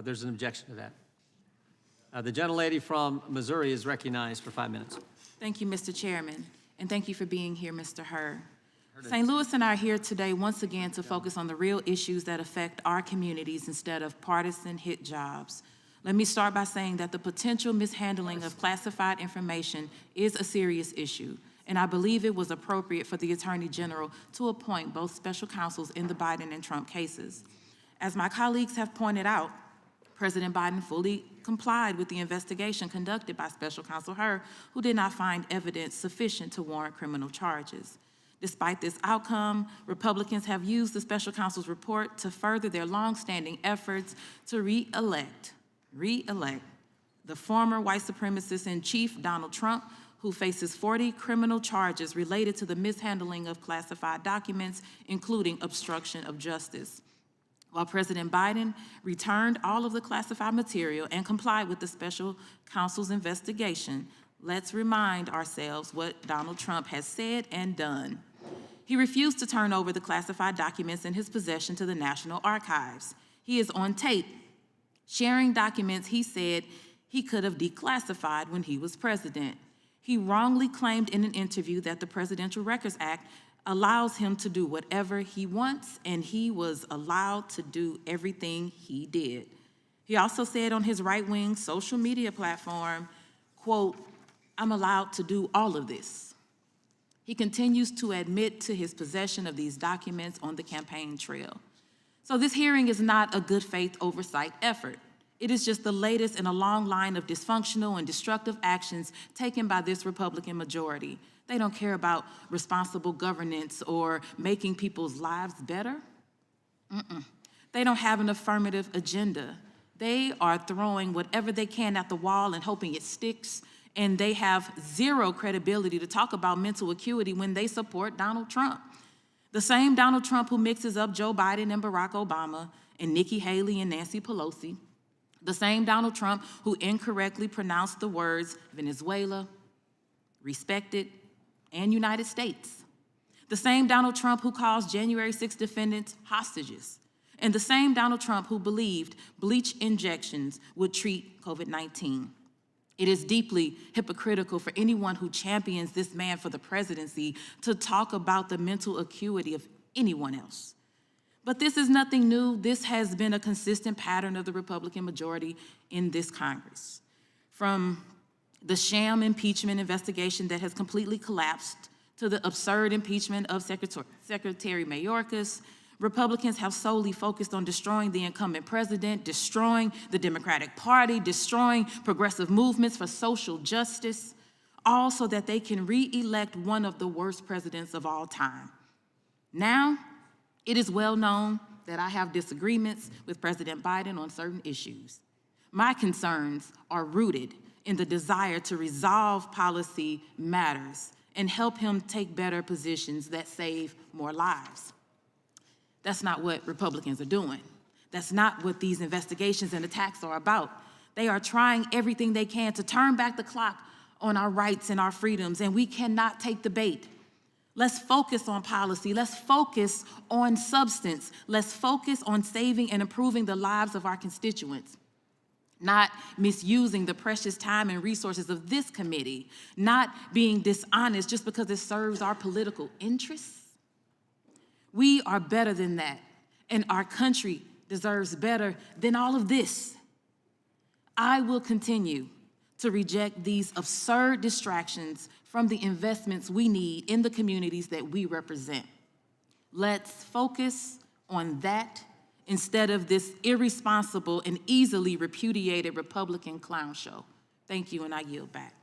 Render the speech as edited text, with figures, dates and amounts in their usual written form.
There's an objection to that. The gentlelady from Missouri is recognized for 5 minutes. Thank you, Mr. Chairman, and thank you for being here, Mr. Hur. St. Louis and I are here today once again to focus on the real issues that affect our communities instead of partisan hit jobs. Let me start by saying that the potential mishandling of classified information is a serious issue, and I believe it was appropriate for the Attorney General to appoint both special counsels in the Biden and Trump cases. As my colleagues have pointed out, President Biden fully complied with the investigation conducted by Special Counsel Hur, who did not find evidence sufficient to warrant criminal charges. Despite this outcome, Republicans have used the Special Counsel's report to further their longstanding efforts to re-elect the former white supremacist in chief, Donald Trump, who faces 40 criminal charges related to the mishandling of classified documents, including obstruction of justice. While President Biden returned all of the classified material and complied with the special counsel's investigation, let's remind ourselves what Donald Trump has said and done. He refused to turn over the classified documents in his possession to the National Archives. He is on tape sharing documents he said he could have declassified when he was president. He wrongly claimed in an interview that the Presidential Records Act allows him to do whatever he wants, and he was allowed to do everything he did. He also said on his right-wing social media platform, quote, "I'm allowed to do all of this." He continues to admit to his possession of these documents on the campaign trail. So this hearing is not a good faith oversight effort. It is just the latest in a long line of dysfunctional and destructive actions taken by this Republican majority. They don't care about responsible governance or making people's lives better. They don't have an affirmative agenda. They are throwing whatever they can at the wall and hoping it sticks, and they have zero credibility to talk about mental acuity when they support Donald Trump. The same Donald Trump who mixes up Joe Biden and Barack Obama and Nikki Haley and Nancy Pelosi. The same Donald Trump who incorrectly pronounced the words Venezuela, respected, and United States. The same Donald Trump who calls January 6 defendants hostages. And the same Donald Trump who believed bleach injections would treat COVID-19. It is deeply hypocritical for anyone who champions this man for the presidency to talk about the mental acuity of anyone else. But this is nothing new. This has been a consistent pattern of the Republican majority in this Congress. From the sham impeachment investigation that has completely collapsed to the absurd impeachment of Secretary Mayorkas, Republicans have solely focused on destroying the incumbent president, destroying the Democratic Party, destroying progressive movements for social justice, all so that they can re-elect one of the worst presidents of all time. Now, it is well known that I have disagreements with President Biden on certain issues. My concerns are rooted in the desire to resolve policy matters and help him take better positions that save more lives. That's not what Republicans are doing. That's not what these investigations and attacks are about. They are trying everything they can to turn back the clock on our rights and our freedoms, and we cannot take the bait. Let's focus on policy. Let's focus on substance. Let's focus on saving and improving the lives of our constituents, not misusing the precious time and resources of this committee, not being dishonest just because it serves our political interests. We are better than that, and our country deserves better than all of this. I will continue to reject these absurd distractions from the investments we need in the communities that we represent. Let's focus on that instead of this irresponsible and easily repudiated Republican clown show. Thank you, and I yield back.